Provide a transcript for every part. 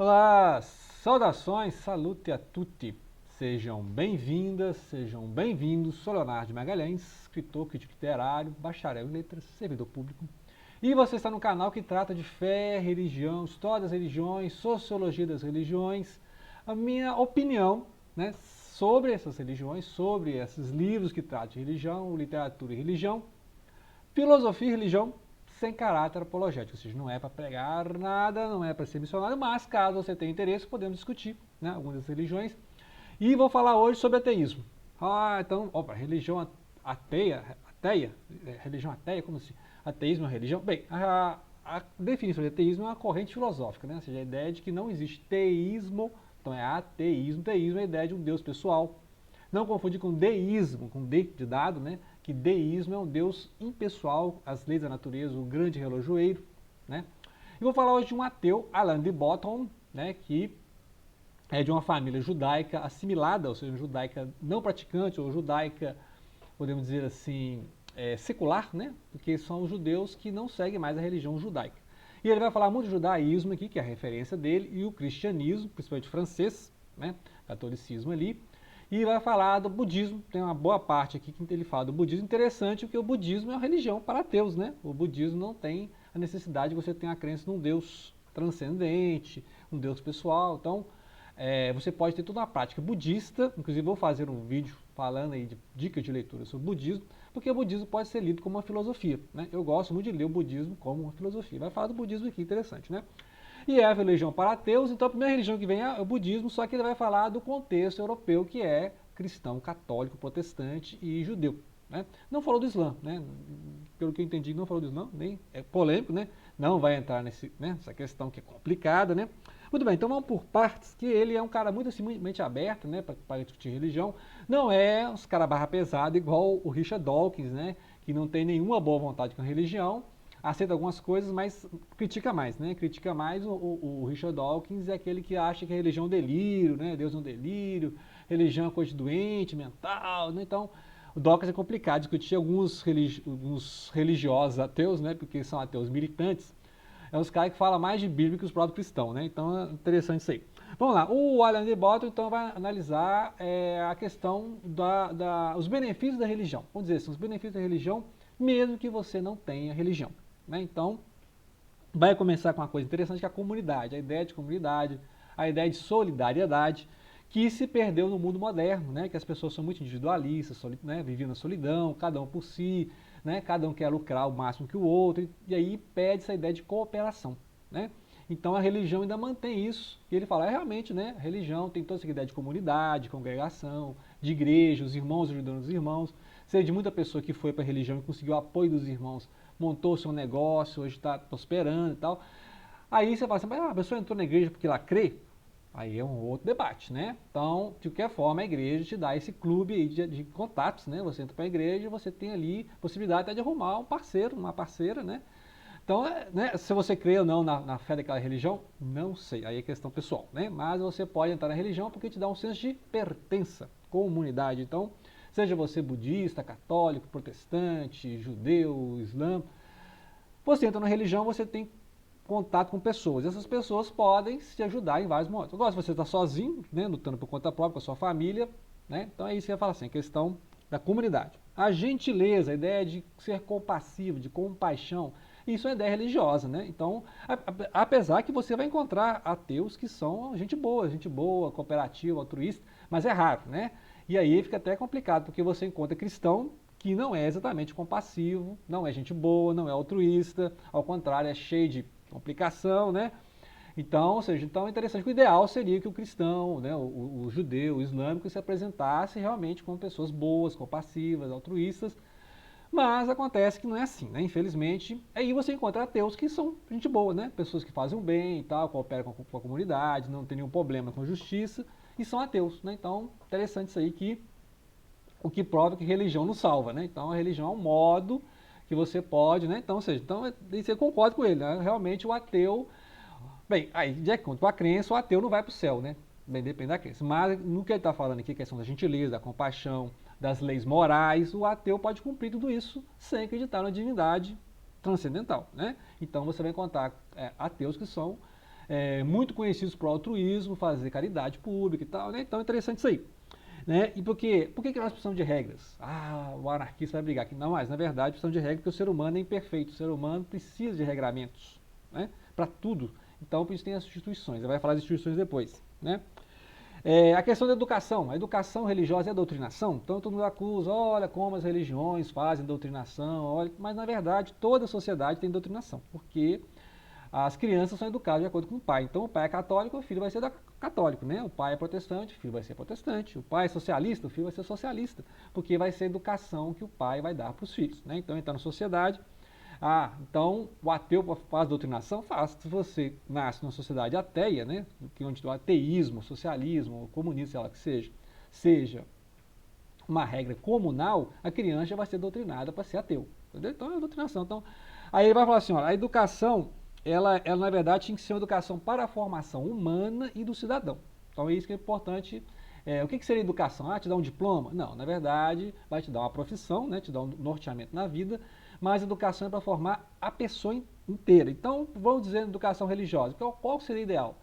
Olá, saudações, salute a tutti. Sejam bem-vindas, sejam bem-vindos. Sou Leonardo de Magalhães, escritor, crítico literário, bacharel em letras, servidor público. E você está no canal que trata de fé, religião, história das religiões, sociologia das religiões, a minha opinião, né, sobre essas religiões, sobre esses livros que tratam de religião, literatura e religião, filosofia e religião sem caráter apologético, ou seja, não é para pregar nada, não é para ser missionário, mas caso você tenha interesse, podemos discutir, né, algumas das religiões. E vou falar hoje sobre ateísmo. Então, opa, religião ateia, religião ateia, como assim? Ateísmo é uma religião? Bem, a definição de ateísmo é uma corrente filosófica, né? Ou seja, a ideia de que não existe teísmo, então é ateísmo. Teísmo é a ideia de um Deus pessoal. Não confundir com deísmo, com D de dado, né? Que deísmo é um Deus impessoal, as leis da natureza, o grande relojoeiro, né? E vou falar hoje de um ateu, Alain de Botton, né? Que é de uma família judaica assimilada, ou seja, judaica não praticante, ou judaica, podemos dizer assim, secular, né? Porque são os judeus que não seguem mais a religião judaica. E ele vai falar muito de judaísmo aqui, que é a referência dele, e o cristianismo, principalmente francês, né? Catolicismo ali. E vai falar do budismo, tem uma boa parte aqui que ele fala do budismo, interessante, porque o budismo é uma religião para ateus, né? O budismo não tem a necessidade de você ter uma crença num Deus transcendente, um Deus pessoal, então você pode ter toda uma prática budista, inclusive vou fazer um vídeo falando aí de dicas de leitura sobre o budismo, porque o budismo pode ser lido como uma filosofia, né? Eu gosto muito de ler o budismo como uma filosofia. Vai falar do budismo aqui, interessante, né? E é a religião para ateus, então a primeira religião que vem é o budismo, só que ele vai falar do contexto europeu, que é cristão, católico, protestante e judeu. Né? Não falou do Islã, né? Pelo que eu entendi, não falou do Islã, nem é polêmico, né? Não vai entrar nessa questão que é complicada, né? Muito bem, então vamos por partes, que ele é um cara muito assim, mente aberta, né, para discutir religião. Não é uns cara barra pesada igual o Richard Dawkins, né, que não tem nenhuma boa vontade com a religião, aceita algumas coisas, mas critica mais, né? Critica mais o Richard Dawkins, é aquele que acha que a religião é um delírio, né? Deus é um delírio, religião é coisa de doente, mental, né? Então, o Dawkins é complicado discutir alguns religiosos ateus, né? Porque são ateus militantes. É os caras que falam mais de Bíblia que os próprios cristãos, né? Então é interessante isso aí. Vamos lá, o Alain de Botton então vai analisar a questão os benefícios da religião. Vamos dizer assim, os benefícios da religião, mesmo que você não tenha religião. Né? Então, vai começar com uma coisa interessante que é a comunidade, a ideia de comunidade, a ideia de solidariedade, que se perdeu no mundo moderno, né? Que as pessoas são muito individualistas, né? Vivendo na solidão, cada um por si, né? Cada um quer lucrar o máximo que o outro, e aí perde essa ideia de cooperação. Né? Então a religião ainda mantém isso, e ele fala, realmente, né? A religião tem toda essa ideia de comunidade, de congregação, de igreja, os irmãos ajudando os irmãos. Sei de muita pessoa que foi para a religião e conseguiu o apoio dos irmãos, montou seu negócio, hoje está prosperando e tal. Aí você fala assim, mas a pessoa entrou na igreja porque ela crê? Aí é um outro debate, né? Então, de qualquer forma, a igreja te dá esse clube aí de contatos, né? Você entra para a igreja e você tem ali possibilidade até de arrumar um parceiro, uma parceira, né? Então, né, se você crê ou não na fé daquela religião, não sei, aí é questão pessoal, né? Mas você pode entrar na religião porque te dá um senso de pertença, comunidade. Então, seja você budista, católico, protestante, judeu, islã, você entra na religião, você tem contato com pessoas. Essas pessoas podem te ajudar em vários momentos. Agora, se você está sozinho, né, lutando por conta própria, com a sua família, né, então é isso que eu ia falar assim, a questão da comunidade. A gentileza, a ideia de ser compassivo, de compaixão, isso é ideia religiosa, né? Então, apesar que você vai encontrar ateus que são gente boa, cooperativa, altruísta, mas é raro, né? E aí fica até complicado, porque você encontra cristão que não é exatamente compassivo, não é gente boa, não é altruísta, ao contrário, é cheio de complicação, né? Então, ou seja, então é interessante que o ideal seria que o cristão, né, o judeu, o islâmico se apresentasse realmente como pessoas boas, compassivas, altruístas, mas acontece que não é assim, né? Infelizmente, aí você encontra ateus que são gente boa, né? Pessoas que fazem o bem e tal, cooperam com a comunidade, não tem nenhum problema com a justiça, e são ateus, né? Então, interessante isso aí que o que prova que religião não salva, né? Então a religião é um modo que você pode, né? Então, ou seja, então você concorda com ele, né? Realmente o ateu, bem, aí de acordo com a crença, o ateu não vai para o céu, né? Bem, depende da crença. Mas no que ele está falando aqui, a questão da gentileza, da compaixão, das leis morais, o ateu pode cumprir tudo isso sem acreditar na divindade transcendental, né? Então você vai encontrar ateus que são muito conhecidos por altruísmo, fazer caridade pública e tal, né? Então é interessante isso aí. Né? E por que nós precisamos de regras? Ah, o anarquista vai brigar aqui. Não, mas na verdade precisamos de regras porque o ser humano é imperfeito, o ser humano precisa de regramentos, né? Para tudo. Então por isso tem as instituições, ele vai falar das instituições depois, né? A questão da educação, a educação religiosa é a doutrinação, então todo mundo acusa, olha como as religiões fazem doutrinação, olha, mas na verdade toda a sociedade tem doutrinação, porque as crianças são educadas de acordo com o pai. Então o pai é católico, o filho vai ser católico, né? O pai é protestante, o filho vai ser protestante. O pai é socialista, o filho vai ser socialista, porque vai ser a educação que o pai vai dar para os filhos, né? Então entra na sociedade. Então o ateu faz doutrinação? Faz. Se você nasce numa sociedade ateia, né? Onde o ateísmo, socialismo, comunismo, sei lá que seja uma regra comunal, a criança já vai ser doutrinada para ser ateu. Entendeu? Então é a doutrinação. Então, aí ele vai falar assim, ó, a educação ela na verdade tinha que ser uma educação para a formação humana e do cidadão. Então é isso que é importante. O que seria educação? Te dar um diploma? Não, na verdade vai te dar uma profissão, né, te dar um norteamento na vida, mas educação é para formar a pessoa inteira. Então vamos dizer educação religiosa. Qual seria ideal?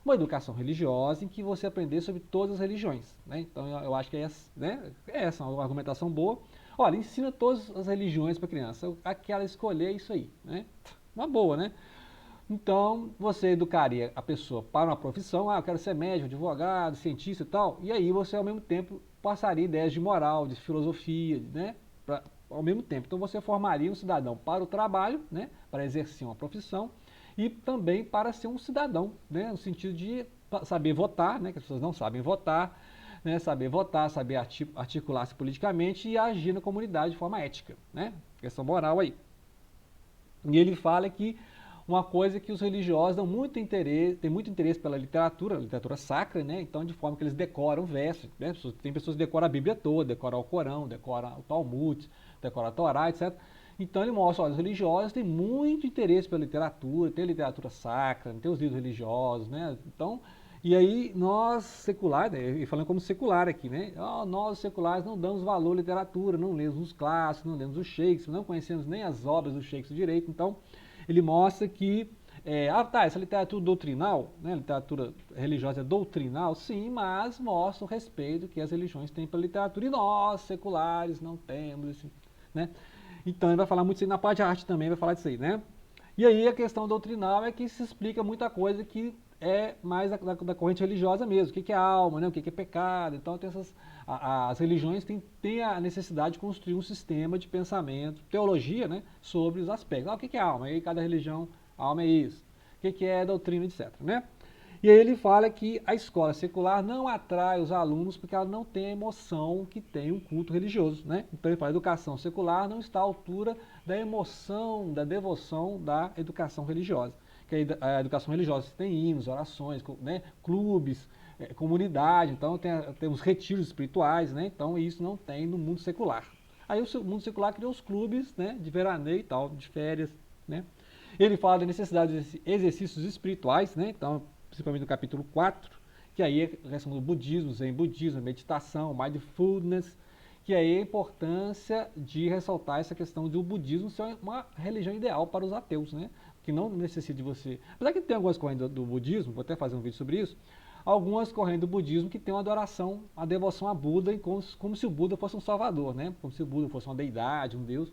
Uma educação religiosa em que você aprender sobre todas as religiões. Né? Então eu acho que é essa uma argumentação boa. Olha, ensina todas as religiões para a criança. Aquela escolher isso aí. Né? Uma boa, né? Então, você educaria a pessoa para uma profissão, eu quero ser médico, advogado, cientista e tal, e aí você ao mesmo tempo passaria ideias de moral, de filosofia, né, ao mesmo tempo. Então você formaria um cidadão para o trabalho, né, para exercer uma profissão, e também para ser um cidadão, né, no sentido de saber votar, né, que as pessoas não sabem votar, né, saber votar, saber articular-se politicamente e agir na comunidade de forma ética, né, questão moral aí. E ele fala que uma coisa que os religiosos dão muito interesse, têm muito interesse pela literatura sacra, né? Então, de forma que eles decoram versos. Né? Tem pessoas que decoram a Bíblia toda, decoram o Corão, decoram o Talmud, decoram a Torá, etc. Então, ele mostra, olha, os religiosos têm muito interesse pela literatura, tem a literatura sacra, tem os livros religiosos, né? Então, e aí nós seculares, né? Falando como secular aqui, né? Nós seculares não damos valor à literatura, não lemos os clássicos, não lemos o Shakespeare, não conhecemos nem as obras do Shakespeare direito, então ele mostra que, essa literatura doutrinal, né, literatura religiosa é doutrinal, sim, mas mostra o respeito que as religiões têm pela literatura e nós, seculares, não temos, assim, né? Então ele vai falar muito isso aí, na parte de arte também vai falar disso aí, né? E aí a questão doutrinal é que se explica muita coisa que é mais da corrente religiosa mesmo, o que é alma, né, o que é pecado, então tem as religiões têm a necessidade de construir um sistema de pensamento, teologia, né, sobre os aspectos. O que é alma? Aí cada religião, a alma é isso. O que é doutrina, etc. Né? E aí ele fala que a escola secular não atrai os alunos porque ela não tem a emoção que tem um culto religioso. Né? Então ele fala que a educação secular não está à altura da emoção, da devoção da educação religiosa. Que a educação religiosa tem hinos, orações, né, clubes, comunidade, então tem os retiros espirituais, né, então isso não tem no mundo secular. Aí o mundo secular criou os clubes, né, de veraneio e tal, de férias, né. Ele fala da necessidade de exercícios espirituais, né, então principalmente no capítulo 4, que aí é a questão do budismo, zen budismo, meditação, mindfulness, que aí a importância de ressaltar essa questão do budismo ser uma religião ideal para os ateus, né, que não necessita de você. Apesar que tem algumas correntes do budismo, vou até fazer um vídeo sobre isso, algumas correntes do budismo que tem uma adoração, uma devoção a Buda, como se o Buda fosse um salvador, né? Como se o Buda fosse uma deidade, um deus.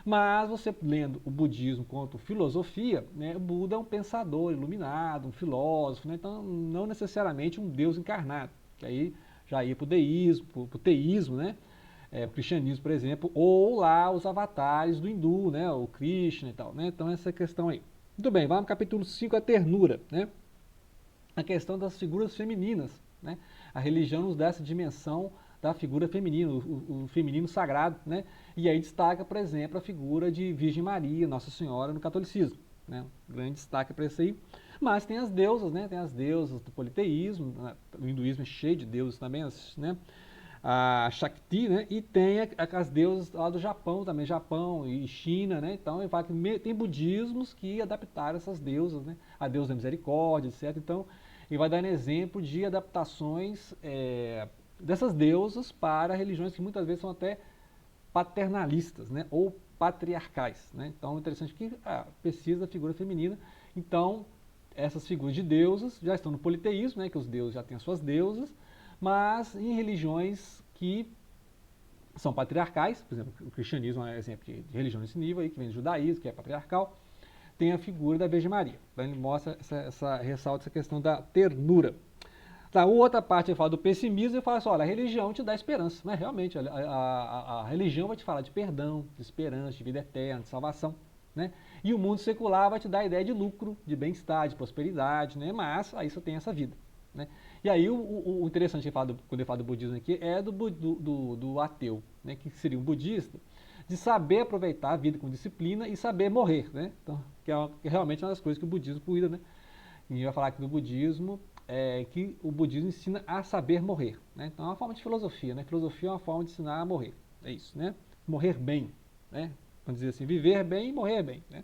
Mas você lendo o budismo quanto filosofia, né, o Buda é um pensador iluminado, um filósofo, né? Então não necessariamente um deus encarnado. Que aí já ia para o deísmo, para o teísmo, né? O cristianismo, por exemplo, ou lá os avatares do hindu, né? O Krishna e tal, né? Então essa questão aí. Muito bem, vamos no capítulo 5, a ternura, né? A questão das figuras femininas, né? A religião nos dá essa dimensão da figura feminina, o feminino sagrado, né? E aí destaca, por exemplo, a figura de Virgem Maria, Nossa Senhora no catolicismo, né? Grande destaque para isso aí. Mas tem as deusas, né? Tem as deusas do politeísmo, né? O hinduísmo é cheio de deuses também, né? A Shakti, né? E tem as deusas lá do Japão também, Japão e China, né? Então ele fala que tem budismos que adaptaram essas deusas, né? A deusa da misericórdia, etc. Então ele vai dar um exemplo de adaptações dessas deusas para religiões que muitas vezes são até paternalistas, né? Ou patriarcais, né? Então é interessante que precisa da figura feminina. Então essas figuras de deusas já estão no politeísmo, né, que os deuses já têm as suas deusas, mas em religiões que são patriarcais, por exemplo, o cristianismo é um exemplo de religião nesse nível aí, que vem do judaísmo, que é patriarcal, tem a figura da Virgem Maria. Então ele mostra ressalta essa questão da ternura. Da outra parte ele fala do pessimismo e fala assim, olha, a religião te dá esperança, mas realmente a religião vai te falar de perdão, de esperança, de vida eterna, de salvação, né? E o mundo secular vai te dar a ideia de lucro, de bem-estar, de prosperidade, né? Mas aí só tem essa vida, né? E aí o interessante quando ele fala do budismo aqui é do ateu, né? Que seria um budista, de saber aproveitar a vida com disciplina e saber morrer, né? Então, que é realmente uma das coisas que o budismo cuida, né? E a gente vai falar aqui do budismo, que o budismo ensina a saber morrer, né? Então é uma forma de filosofia, né? Filosofia é uma forma de ensinar a morrer, é isso, né? Morrer bem, né? Vamos dizer assim, viver bem e morrer bem, né?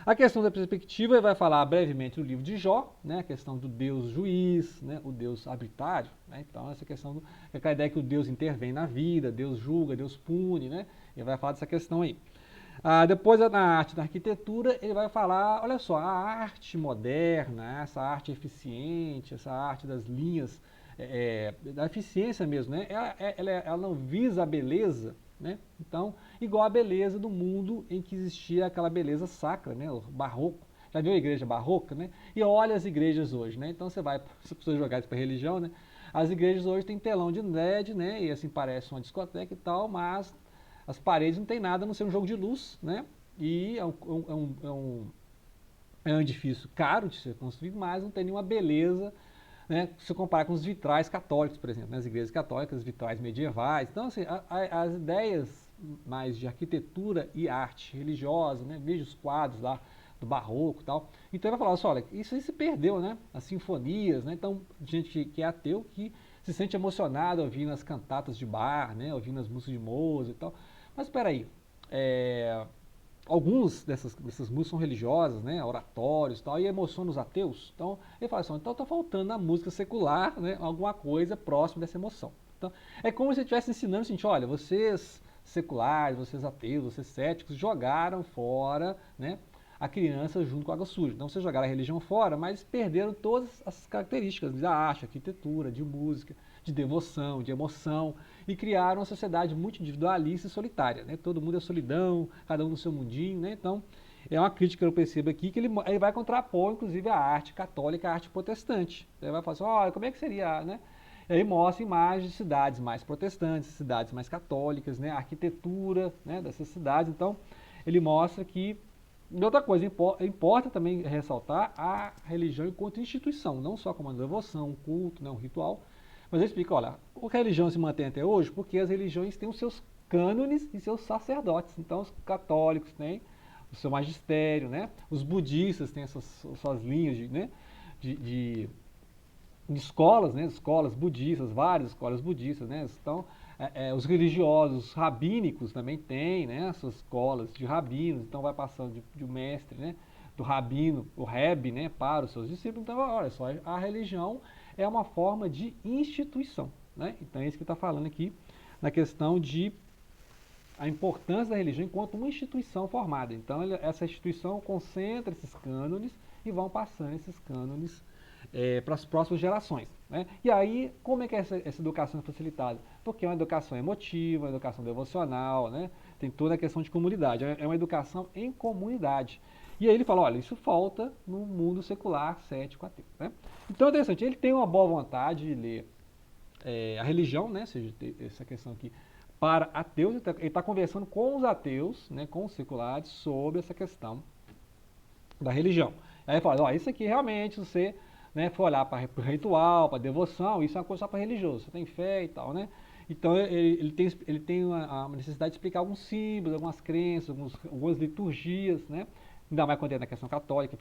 A questão da perspectiva ele vai falar brevemente no livro de Jó, né? A questão do Deus juiz, né? O Deus arbitrário, né? Então essa questão, aquela ideia que o Deus intervém na vida, Deus julga, Deus pune, né? Ele vai falar dessa questão aí. Depois, na arte da arquitetura, ele vai falar, olha só, a arte moderna, essa arte eficiente, essa arte das linhas, da eficiência mesmo, né? Ela não visa a beleza, né? Então, igual a beleza do mundo em que existia aquela beleza sacra, né? O barroco. Já viu a igreja barroca, né? E olha as igrejas hoje, né? Então você precisa jogar isso para religião, né? As igrejas hoje têm telão de LED, né? E assim parece uma discoteca e tal, mas as paredes não tem nada a não ser um jogo de luz, né? E é um edifício caro de ser construído, mas não tem nenhuma beleza, né? Se você comparar com os vitrais católicos, por exemplo, nas igrejas católicas, vitrais medievais. Então, assim, as ideias mais de arquitetura e arte religiosa, né? Veja os quadros lá do barroco e tal. Então ele vai falar assim, olha, isso aí se perdeu, né? As sinfonias, né? Então, gente que é ateu, que se sente emocionado ouvindo as cantatas de Bach, né? Ouvindo as músicas de Mozart e tal. Mas espera aí, alguns dessas músicas são religiosas, né, oratórios e tal, e emocionam os ateus. Então, ele fala assim, então está faltando na música secular, né, alguma coisa próxima dessa emoção. Então, é como se ele estivesse ensinando assim, olha, vocês seculares, vocês ateus, vocês céticos, jogaram fora, né, a criança junto com a água suja. Então, vocês jogaram a religião fora, mas perderam todas as características da arte, arquitetura, de música, de devoção, de emoção, e criaram uma sociedade muito individualista e solitária, né? Todo mundo é solidão, cada um no seu mundinho, né? Então, é uma crítica que eu percebo aqui, que ele vai contrapor, inclusive, a arte católica e a arte protestante. Ele vai falar assim, olha, como é que seria, né? E aí mostra imagens de cidades mais protestantes, cidades mais católicas, né? A arquitetura, né, dessas cidades. Então, ele mostra que... E outra coisa, importa também ressaltar a religião enquanto instituição, não só como uma devoção, um culto, né, um ritual, mas ele explica, olha, a religião se mantém até hoje porque as religiões têm os seus cânones e seus sacerdotes. Então os católicos têm o seu magistério, né? Os budistas têm suas linhas de escolas, né? Escolas budistas, várias escolas budistas, né? Então, os religiosos rabínicos também têm, né? Suas escolas de rabinos, então vai passando de um mestre, né? Do rabino, o rebe, né? Para os seus discípulos. Então, olha só, a religião é uma forma de instituição, né? Então é isso que está falando aqui na questão de a importância da religião enquanto uma instituição formada. Então essa instituição concentra esses cânones e vão passando esses cânones para as próximas gerações, né? E aí, como é que essa educação é facilitada? Porque é uma educação emotiva, uma educação devocional, né? Tem toda a questão de comunidade, é uma educação em comunidade. E aí ele fala, olha, isso falta no mundo secular, cético, ateu, né? Então é interessante, ele tem uma boa vontade de ler a religião, né? Ou seja, essa questão aqui para ateus, ele está conversando com os ateus, né, com os seculares, sobre essa questão da religião. Aí ele fala, ó, isso aqui realmente, se você, né, for olhar para o ritual, para a devoção, isso é uma coisa só para religioso, você tem fé e tal, né? Então ele tem uma necessidade de explicar alguns símbolos, algumas crenças, algumas liturgias, né? Ainda mais quando é na questão católica,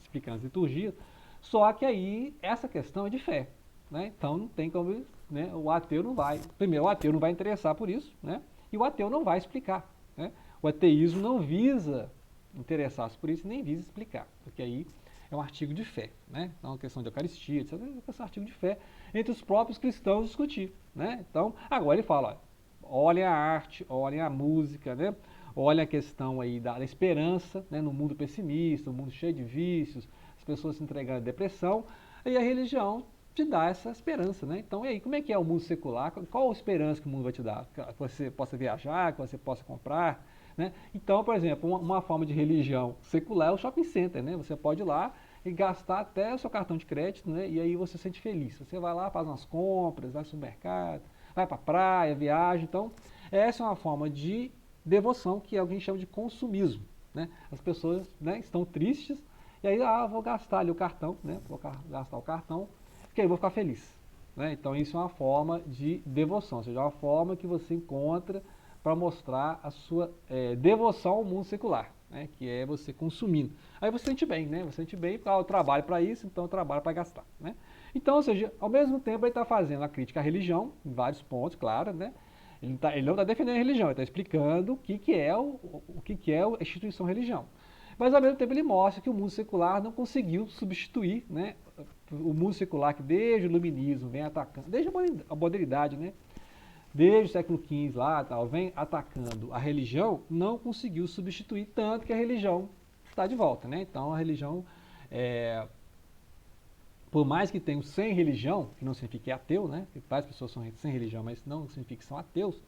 explicando as liturgias. Só que aí essa questão é de fé, né? Então não tem como, né? O ateu não vai. Primeiro, o ateu não vai interessar por isso, né? E o ateu não vai explicar, né? O ateísmo não visa interessar-se por isso, nem visa explicar, porque aí é um artigo de fé, né? Então, a questão de Eucaristia, etc., é um artigo de fé entre os próprios cristãos discutir, né? Então, agora ele fala, olhem a arte, olhem a música, né? Olhem a questão aí da esperança, né? No mundo pessimista, no mundo cheio de vícios, as pessoas se entregando à depressão, e a religião te dá essa esperança, né? Então, e aí, como é que é o mundo secular? Qual a esperança que o mundo vai te dar? Que você possa viajar, que você possa comprar, né? Então, por exemplo, uma forma de religião secular é o shopping center, né? Você pode ir lá e gastar até o seu cartão de crédito, né? E aí você se sente feliz. Você vai lá, faz umas compras, vai ao supermercado, vai para a praia, viaja. Então, essa é uma forma de devoção que alguém chama de consumismo, né? As pessoas, né, estão tristes e aí, vou gastar ali o cartão, né? Vou gastar o cartão, porque aí eu vou ficar feliz, né? Então, isso é uma forma de devoção, ou seja, é uma forma que você encontra para mostrar a sua devoção ao mundo secular, né? Que é você consumindo. Aí você sente bem, né? Você sente bem, eu trabalho para isso, então eu trabalho para gastar, né? Então, ou seja, ao mesmo tempo ele está fazendo a crítica à religião, em vários pontos, claro, né? Ele não está defendendo a religião, ele está explicando o que é a instituição religião. Mas ao mesmo tempo ele mostra que o mundo secular não conseguiu substituir, né, o mundo secular que desde o iluminismo vem atacando, desde a modernidade, né, desde o século XV lá, tal, vem atacando a religião, não conseguiu substituir, tanto que a religião está de volta, né? Então a religião, por mais que tenham sem religião, que não significa que é ateu, né? Várias pessoas são sem religião, mas não significa que são ateus,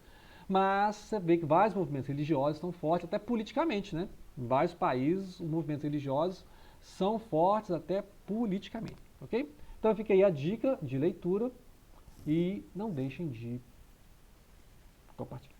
mas você vê que vários movimentos religiosos estão fortes, até politicamente, né? Em vários países, os movimentos religiosos são fortes até politicamente, ok? Então fica aí a dica de leitura e não deixem de compartilhar.